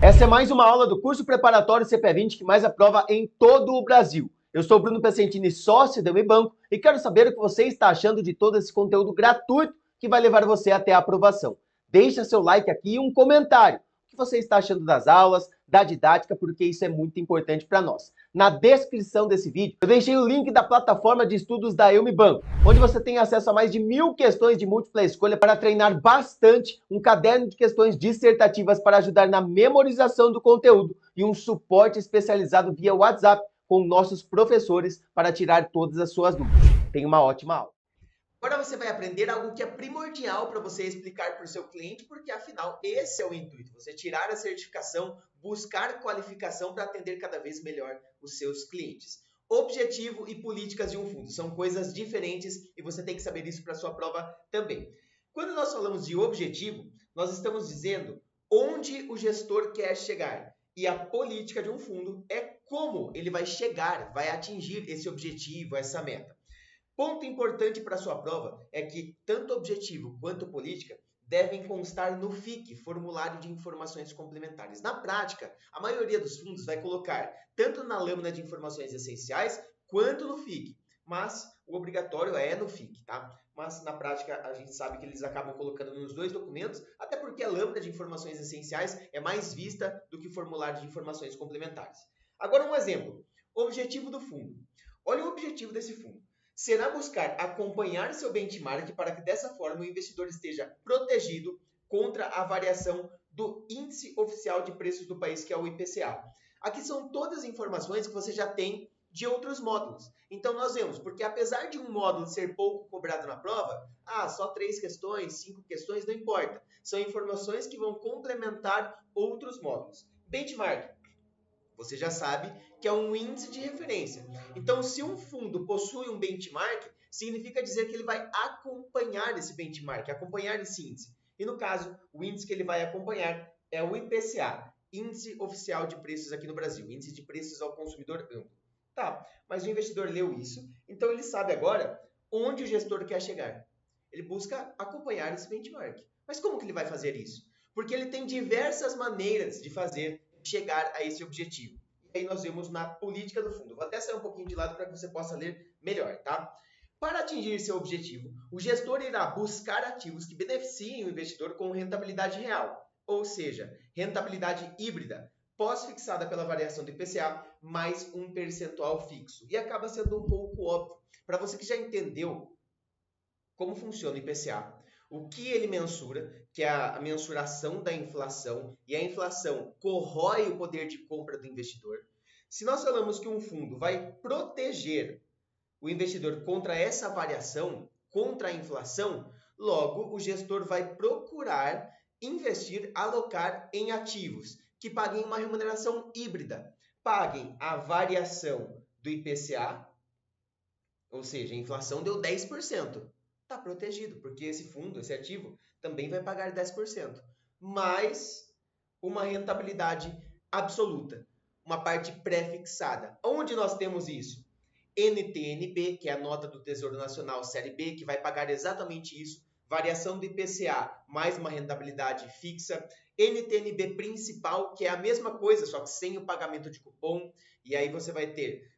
Essa é mais uma aula do curso preparatório CPA20 que mais aprova em todo o Brasil. Eu sou Bruno Piacentini, sócio da Unibanco, e quero saber o que você está achando de todo esse conteúdo gratuito que vai levar você até a aprovação. Deixa seu like aqui e um comentário. O que você está achando das aulas, da didática, porque isso é muito importante para nós. Na descrição desse vídeo, eu deixei o link da plataforma de estudos da Unibanco, onde você tem acesso a mais de 1000 questões de múltipla escolha para treinar bastante, um caderno de questões dissertativas para ajudar na memorização do conteúdo e um suporte especializado via WhatsApp com nossos professores para tirar todas as suas dúvidas. Tenha uma ótima aula. Agora você vai aprender algo que é primordial para você explicar para o seu cliente, porque afinal esse é o intuito, você tirar a certificação, buscar qualificação para atender cada vez melhor os seus clientes. Objetivo e políticas de um fundo são coisas diferentes e você tem que saber isso para a sua prova também. Quando nós falamos de objetivo, nós estamos dizendo onde o gestor quer chegar. E a política de um fundo é como ele vai chegar, vai atingir esse objetivo, essa meta. Ponto importante para a sua prova é que tanto objetivo quanto política devem constar no FIC, Formulário de Informações Complementares. Na prática, a maioria dos fundos vai colocar tanto na lâmina de informações essenciais quanto no FIC, mas o obrigatório é no FIC, tá? Mas na prática a gente sabe que eles acabam colocando nos dois documentos, até porque a lâmina de informações essenciais é mais vista do que o formulário de informações complementares. Agora um exemplo, objetivo do fundo. Olha o objetivo desse fundo. Será buscar acompanhar seu benchmark para que dessa forma o investidor esteja protegido contra a variação do índice oficial de preços do país, que é o IPCA. Aqui são todas as informações que você já tem de outros módulos. Então nós vemos, porque apesar de um módulo ser pouco cobrado na prova, só 3 questões, 5 questões, não importa. São informações que vão complementar outros módulos. Benchmark. Você já sabe que é um índice de referência. Então, se um fundo possui um benchmark, significa dizer que ele vai acompanhar esse benchmark, acompanhar esse índice. E no caso, o índice que ele vai acompanhar é o IPCA, Índice Oficial de Preços aqui no Brasil, Índice de Preços ao Consumidor Amplo. Tá, mas o investidor leu isso, então ele sabe agora onde o gestor quer chegar. Ele busca acompanhar esse benchmark. Mas como que ele vai fazer isso? Porque ele tem diversas maneiras de chegar a esse objetivo. E aí nós vemos na política do fundo. Vou até sair um pouquinho de lado para que você possa ler melhor, tá? Para atingir seu objetivo, o gestor irá buscar ativos que beneficiem o investidor com rentabilidade real, ou seja, rentabilidade híbrida, pós-fixada pela variação do IPCA, mais um percentual fixo. E acaba sendo um pouco óbvio. Para você que já entendeu como funciona o IPCA, o que ele mensura, que é a mensuração da inflação, e a inflação corrói o poder de compra do investidor. Se nós falamos que um fundo vai proteger o investidor contra essa variação, contra a inflação, logo o gestor vai procurar investir, alocar em ativos que paguem uma remuneração híbrida, paguem a variação do IPCA, ou seja, a inflação deu 10%. Está protegido, porque esse fundo, esse ativo, também vai pagar 10%. Mais uma rentabilidade absoluta, uma parte pré-fixada. Onde nós temos isso? NTNB, que é a nota do Tesouro Nacional Série B, que vai pagar exatamente isso. Variação do IPCA, mais uma rentabilidade fixa. NTNB principal, que é a mesma coisa, só que sem o pagamento de cupom. E aí você vai ter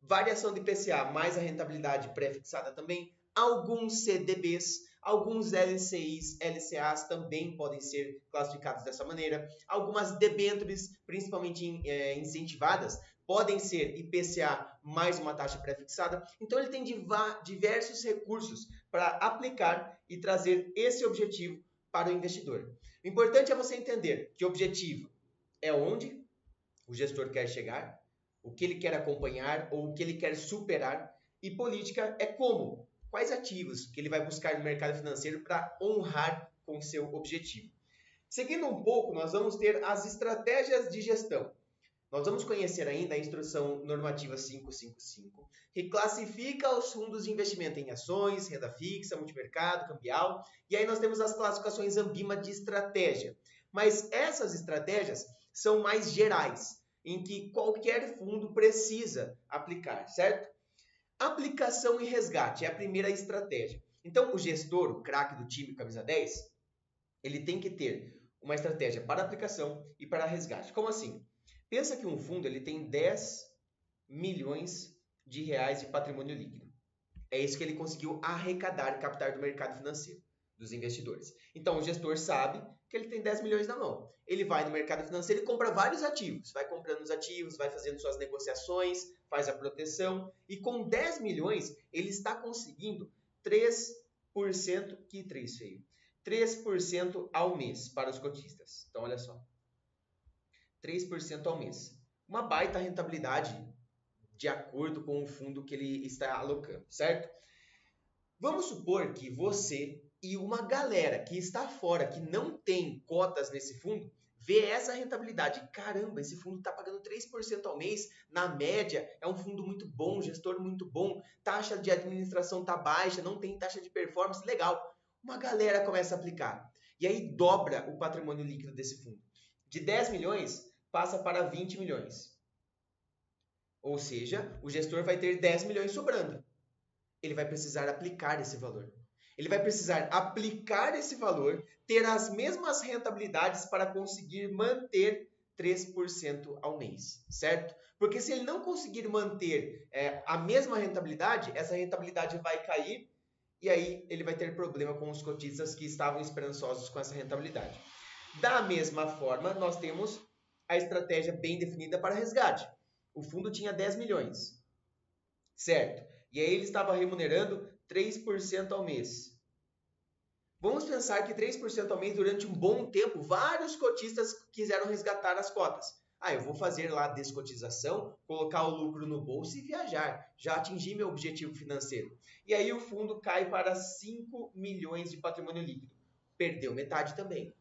variação do IPCA, mais a rentabilidade pré-fixada também. Alguns CDBs, alguns LCIs, LCAs também podem ser classificados dessa maneira. Algumas debêntures, principalmente incentivadas, podem ser IPCA mais uma taxa pré-fixada. Então ele tem diversos recursos para aplicar e trazer esse objetivo para o investidor. O importante é você entender que objetivo é onde o gestor quer chegar, o que ele quer acompanhar ou o que ele quer superar, e política é como. Quais ativos que ele vai buscar no mercado financeiro para honrar com seu objetivo. Seguindo um pouco, nós vamos ter as estratégias de gestão. Nós vamos conhecer ainda a Instrução Normativa 555, que classifica os fundos de investimento em ações, renda fixa, multimercado, cambial, e aí nós temos as classificações Ambima de estratégia. Mas essas estratégias são mais gerais, em que qualquer fundo precisa aplicar, certo? Aplicação e resgate é a primeira estratégia. Então, o gestor, o craque do time camisa 10, ele tem que ter uma estratégia para aplicação e para resgate. Como assim? Pensa que um fundo ele tem 10 milhões de reais de patrimônio líquido. É isso que ele conseguiu arrecadar e captar do mercado financeiro, dos investidores. Então, o gestor sabe que ele tem 10 milhões na mão. Ele vai no mercado financeiro e compra vários ativos. Vai comprando os ativos, vai fazendo suas negociações, faz a proteção. E com 10 milhões, ele está conseguindo 3%, que 3 feio, 3% ao mês para os cotistas. Então, olha só. 3% ao mês. Uma baita rentabilidade de acordo com o fundo que ele está alocando, certo? Vamos supor que você e uma galera que está fora, que não tem cotas nesse fundo, vê essa rentabilidade. Caramba, esse fundo está pagando 3% ao mês, na média, é um fundo muito bom, gestor muito bom, taxa de administração está baixa, não tem taxa de performance, legal. Uma galera começa a aplicar. E aí dobra o patrimônio líquido desse fundo. De 10 milhões, passa para 20 milhões. Ou seja, o gestor vai ter 10 milhões sobrando. Ele vai precisar aplicar esse valor. Ele vai precisar aplicar esse valor, ter as mesmas rentabilidades para conseguir manter 3% ao mês, certo? Porque se ele não conseguir manter a mesma rentabilidade, essa rentabilidade vai cair e aí ele vai ter problema com os cotistas que estavam esperançosos com essa rentabilidade. Da mesma forma, nós temos a estratégia bem definida para resgate. O fundo tinha 10 milhões, certo? E aí ele estava remunerando 3% ao mês. Vamos pensar que 3% ao mês durante um bom tempo, vários cotistas quiseram resgatar as cotas. Eu vou fazer lá a descotização, colocar o lucro no bolso e viajar. Já atingi meu objetivo financeiro. E aí o fundo cai para 5 milhões de patrimônio líquido. Perdeu metade também.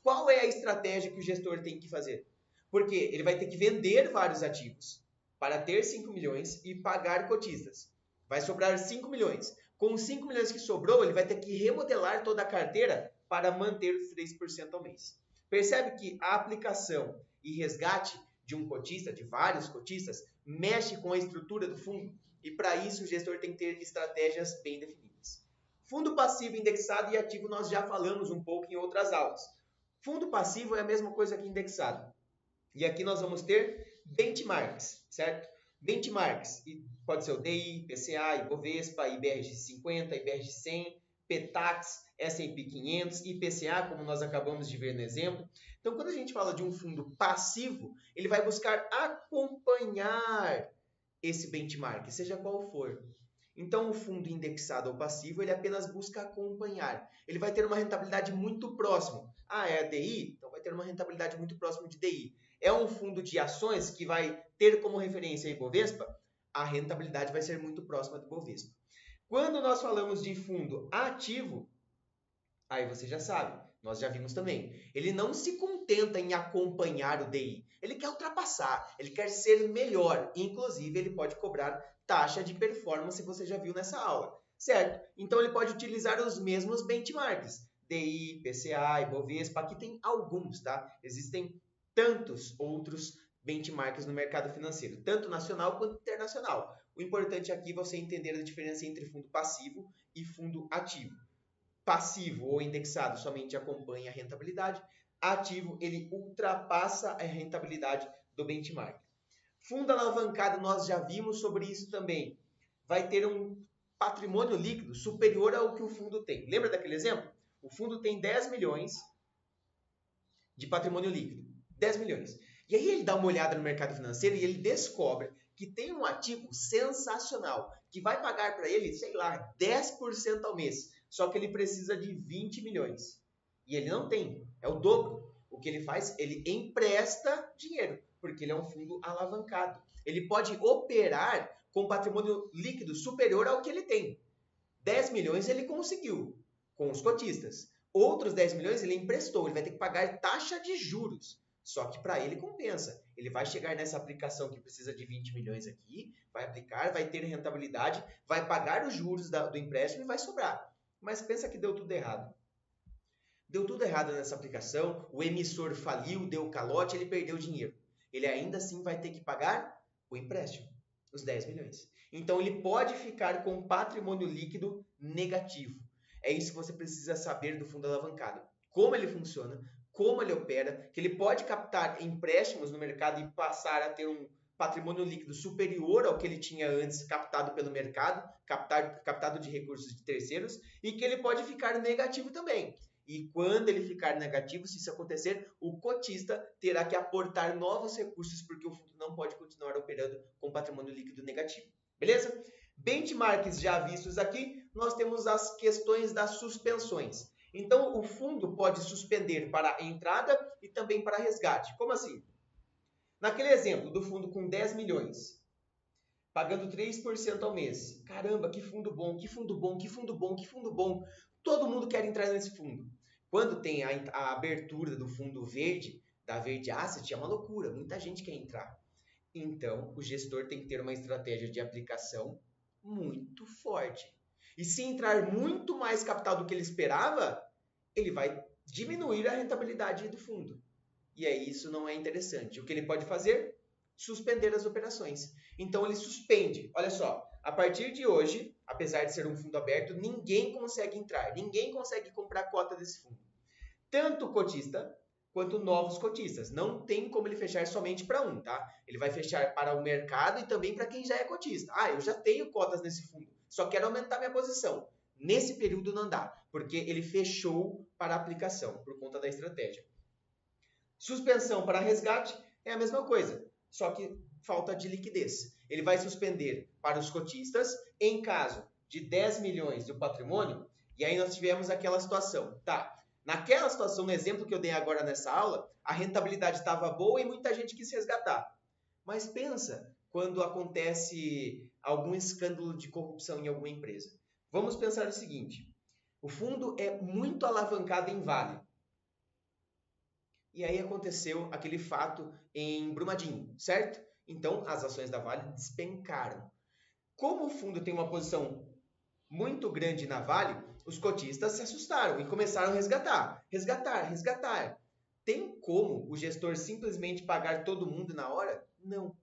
Qual é a estratégia que o gestor tem que fazer? Porque ele vai ter que vender vários ativos para ter 5 milhões e pagar cotistas. Vai sobrar 5 milhões. Com os 5 milhões que sobrou, ele vai ter que remodelar toda a carteira para manter os 3% ao mês. Percebe que a aplicação e resgate de um cotista, de vários cotistas, mexe com a estrutura do fundo e para isso o gestor tem que ter estratégias bem definidas. Fundo passivo, indexado e ativo nós já falamos um pouco em outras aulas. Fundo passivo é a mesma coisa que indexado. E aqui nós vamos ter benchmarks, certo? Benchmarks, pode ser o DI, PCA, Ibovespa, IBRX50, IBRX100, PETAX, S&P 500, IPCA, como nós acabamos de ver no exemplo. Então, quando a gente fala de um fundo passivo, ele vai buscar acompanhar esse benchmark, seja qual for. Então, o fundo indexado ou passivo, ele apenas busca acompanhar. Ele vai ter uma rentabilidade muito próxima. É a DI? Então, vai ter uma rentabilidade muito próxima de DI. É um fundo de ações que vai ter como referência a Ibovespa? A rentabilidade vai ser muito próxima do Ibovespa. Quando nós falamos de fundo ativo, aí você já sabe, nós já vimos também. Ele não se contenta em acompanhar o DI. Ele quer ultrapassar, ele quer ser melhor. Inclusive, ele pode cobrar taxa de performance, você já viu nessa aula, certo? Então, ele pode utilizar os mesmos benchmarks. DI, PCA, Ibovespa, aqui tem alguns, tá? Existem tantos outros benchmarks no mercado financeiro, tanto nacional quanto internacional. O importante aqui é você entender a diferença entre fundo passivo e fundo ativo. Passivo ou indexado somente acompanha a rentabilidade. Ativo, ele ultrapassa a rentabilidade do benchmark. Fundo alavancado, nós já vimos sobre isso também. Vai ter um patrimônio líquido superior ao que o fundo tem. Lembra daquele exemplo? O fundo tem 10 milhões de patrimônio líquido. 10 milhões. E aí ele dá uma olhada no mercado financeiro e ele descobre que tem um ativo sensacional que vai pagar para ele, sei lá, 10% ao mês. Só que ele precisa de 20 milhões. E ele não tem. É o dobro. O que ele faz? Ele empresta dinheiro, porque ele é um fundo alavancado. Ele pode operar com patrimônio líquido superior ao que ele tem. 10 milhões ele conseguiu com os cotistas. Outros 10 milhões ele emprestou. Ele vai ter que pagar taxa de juros. Só que para ele compensa. Ele vai chegar nessa aplicação que precisa de 20 milhões aqui, vai aplicar, vai ter rentabilidade, vai pagar os juros do empréstimo e vai sobrar. Mas pensa que deu tudo errado. Deu tudo errado nessa aplicação, o emissor faliu, deu calote, ele perdeu dinheiro. Ele ainda assim vai ter que pagar o empréstimo, os 10 milhões. Então ele pode ficar com patrimônio líquido negativo. É isso que você precisa saber do fundo alavancado. Como ele funciona, como ele opera, que ele pode captar empréstimos no mercado e passar a ter um patrimônio líquido superior ao que ele tinha antes captado pelo mercado, captado de recursos de terceiros, e que ele pode ficar negativo também. E quando ele ficar negativo, se isso acontecer, o cotista terá que aportar novos recursos, porque o fundo não pode continuar operando com patrimônio líquido negativo. Beleza? Benchmarks já vistos aqui, nós temos as questões das suspensões. Então, o fundo pode suspender para entrada e também para resgate. Como assim? Naquele exemplo do fundo com 10 milhões, pagando 3% ao mês. Caramba, que fundo bom, que fundo bom, que fundo bom, que fundo bom. Todo mundo quer entrar nesse fundo. Quando tem a abertura do fundo verde, da Verde Asset, é uma loucura, muita gente quer entrar. Então, o gestor tem que ter uma estratégia de aplicação muito forte. E se entrar muito mais capital do que ele esperava, ele vai diminuir a rentabilidade do fundo. E aí isso não é interessante. O que ele pode fazer? Suspender as operações. Então ele suspende. Olha só, a partir de hoje, apesar de ser um fundo aberto, ninguém consegue entrar, ninguém consegue comprar cota desse fundo. Tanto o cotista quanto novos cotistas. Não tem como ele fechar somente para um, tá? Ele vai fechar para o mercado e também para quem já é cotista. Ah, eu já tenho cotas nesse fundo, só quero aumentar minha posição. Nesse período não dá, porque ele fechou para aplicação, por conta da estratégia. Suspensão para resgate é a mesma coisa, só que falta de liquidez. Ele vai suspender para os cotistas em caso de 10 milhões do patrimônio, e aí nós tivemos aquela situação. Tá, naquela situação, no exemplo que eu dei agora nessa aula, a rentabilidade estava boa e muita gente quis resgatar. Mas pensa quando acontece algum escândalo de corrupção em alguma empresa. Vamos pensar o seguinte, o fundo é muito alavancado em Vale. E aí aconteceu aquele fato em Brumadinho, certo? Então, as ações da Vale despencaram. Como o fundo tem uma posição muito grande na Vale, os cotistas se assustaram e começaram a resgatar. Tem como o gestor simplesmente pagar todo mundo na hora? Não.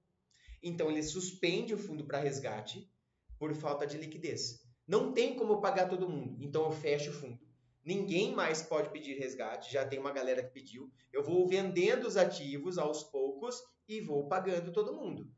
Então, ele suspende o fundo para resgate por falta de liquidez. Não tem como pagar todo mundo, então eu fecho o fundo. Ninguém mais pode pedir resgate, já tem uma galera que pediu. Eu vou vendendo os ativos aos poucos e vou pagando todo mundo.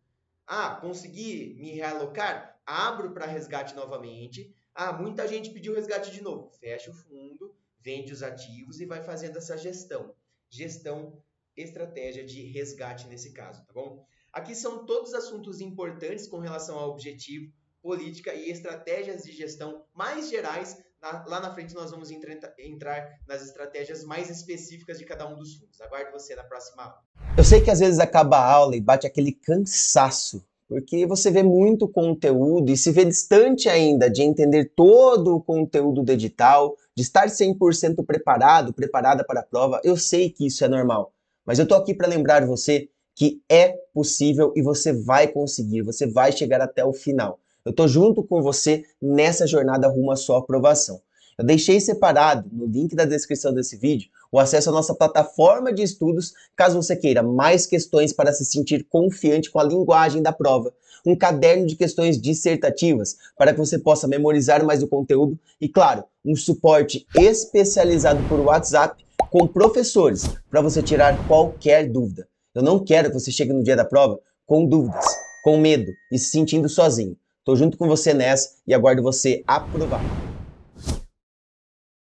Ah, consegui me realocar? Abro para resgate novamente. Ah, muita gente pediu resgate de novo. Fecha o fundo, vende os ativos e vai fazendo essa gestão. Gestão, estratégia de resgate nesse caso, tá bom? Aqui são todos assuntos importantes com relação ao objetivo, política e estratégias de gestão mais gerais. Lá na frente nós vamos entrar nas estratégias mais específicas de cada um dos fundos. Aguardo você na próxima aula. Eu sei que às vezes acaba a aula e bate aquele cansaço, porque você vê muito conteúdo e se vê distante ainda de entender todo o conteúdo do edital, de estar 100% preparada para a prova. Eu sei que isso é normal, mas eu tô aqui para lembrar você que é possível e você vai conseguir, você vai chegar até o final. Eu tô junto com você nessa jornada rumo à sua aprovação. Eu deixei separado no link da descrição desse vídeo o acesso à nossa plataforma de estudos, caso você queira mais questões para se sentir confiante com a linguagem da prova, um caderno de questões dissertativas para que você possa memorizar mais o conteúdo e, claro, um suporte especializado por WhatsApp com professores para você tirar qualquer dúvida. Eu não quero que você chegue no dia da prova com dúvidas, com medo e se sentindo sozinho. Tô junto com você nessa e aguardo você aprovado.